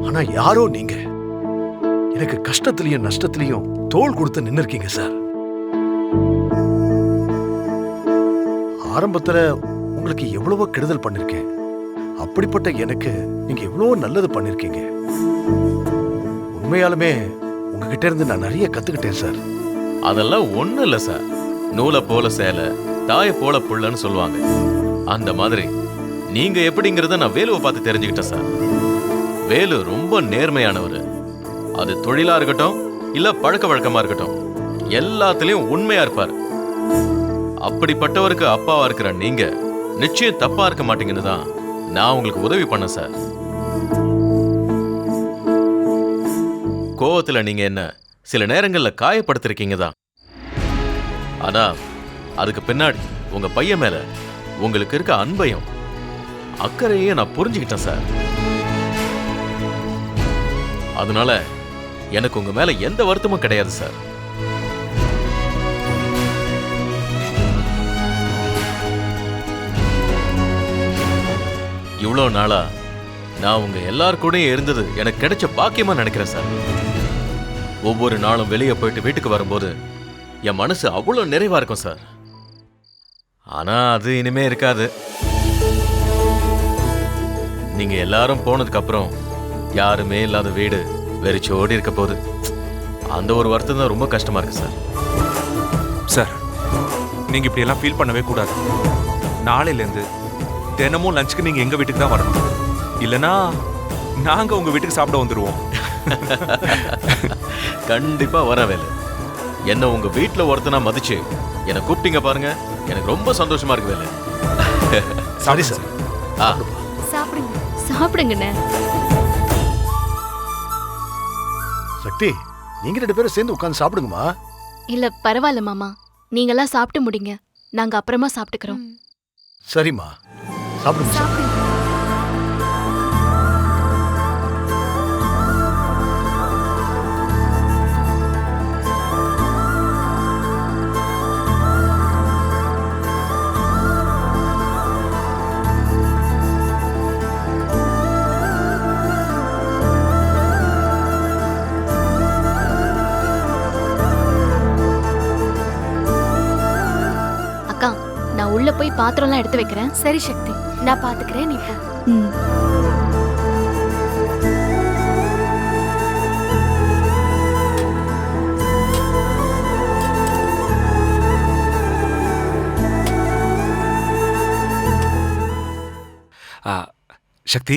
ஆனா யாரோ நீங்க எனக்கு கஷ்டத்திலையும் நஷ்டத்திலையும் தோள் கொடுத்து நின்னு இருக்கீங்க சார். ஆரம்பத்துல உங்களுக்கு எவ்வளவோ கெடுதல் பண்ணிருக்கேன். அப்படிப்பட்ட எனக்கு நீங்க எவ்வளவோ நல்லது பண்ணிருக்கீங்க. உண்மையாலுமே உங்ககிட்ட இருந்து நான் நிறைய கத்துக்கிட்டேன் சார். அதெல்லாம் ஒண்ணும் இல்ல சார். நூலை போல சேலை, தாய போல புள்ளன்னு சொல்லுவாங்க. அந்த மாதிரி நீங்க எப்படிங்கிறத நான் வேலுவை பார்த்து தெரிஞ்சுக்கிட்டேன் சார். வேலு ரொம்ப நேர்மையானவர். அது தொழிலா இருக்கட்டும் இல்ல பழக்க வழக்கமா இருக்கட்டும், எல்லாத்துலயும் உண்மையா இருப்பார். அப்படிப்பட்டவருக்கு அப்பாவா இருக்கிற நீங்க நிச்சயம் தப்பா இருக்க மாட்டீங்கன்னு தான் நான் உங்களுக்கு உதவி பண்ண சார். கோவத்துல நீங்க என்ன சில நேரங்கள்ல காயப்படுத்திருக்கீங்க தான். ஆனா அதுக்கு பின்னாடி உங்க பையன் மேல உங்களுக்கு இருக்க அன்பையும் அக்கறையையும் நான் புரிஞ்சுக்கிட்டேன் சார். அதனால எனக்கு உங்க மேல எந்த வருத்தமும் கிடையாது சார். இவ்வளவு நாளா நான் உங்க எல்லார் கூடயும் இருந்தது எனக்கு கிடைச்ச பாக்கியமா நினைக்கிறேன் சார். ஒவ்வொரு நாளும் வெளியே போயிட்டு வீட்டுக்கு வரும்போது என் மனசு அவ்வளவு நிறைவா இருக்கும் சார். ஆனா அது இனிமே இருக்காது. நீங்க எல்லாரும் போனதுக்கு அப்புறம் யாருமே இல்லாத வீடு வெறிச்சோடி இருக்க போகுது. அந்த ஒரு வருத்தம் தான் ரொம்ப கஷ்டமா இருக்கு சார். சார், நீங்க இப்படி எல்லாம் ஃபீல் பண்ணவே கூடாது. நாளையில இருந்து தினமும் லஞ்சுக்கு நீங்க எங்க வீட்டுக்கு தான் வரணும். இல்லனா நாங்க உங்க வீட்டுக்கு சாப்பிட வந்துருவோம். கண்டிப்பா வர வேலை. என்ன உங்க வீட்டுல ஒருத்தனா மதிச்சு என்ன கூப்பிட்டீங்க பாருங்க, எனக்கு ரொம்ப சந்தோஷமா இருக்கு வேலை. சரி சார். சாப்பிடுங்க சாப்பிடுங்கண்ணே. சக்தி, நீங்க 2 பேரும் சேர்ந்து உட்கார்ந்து சாப்பிடுங்கம்மா. இல்ல பரவாயில்ல மாமா, நீங்கெல்லாம் சாப்பிட்டு முடிங்க, நாங்க அப்புறமா சாப்பிட்டுக்கிறோம். சரிம்மா, சாப்பிடுங்க சார். அக்கா, நான் உள்ள போய் பாத்திரம்லாம் எடுத்து வைக்கிறேன். சரி சக்தி, நான் பாத்துக்கிறேன், நீ போ. ம். சக்தி,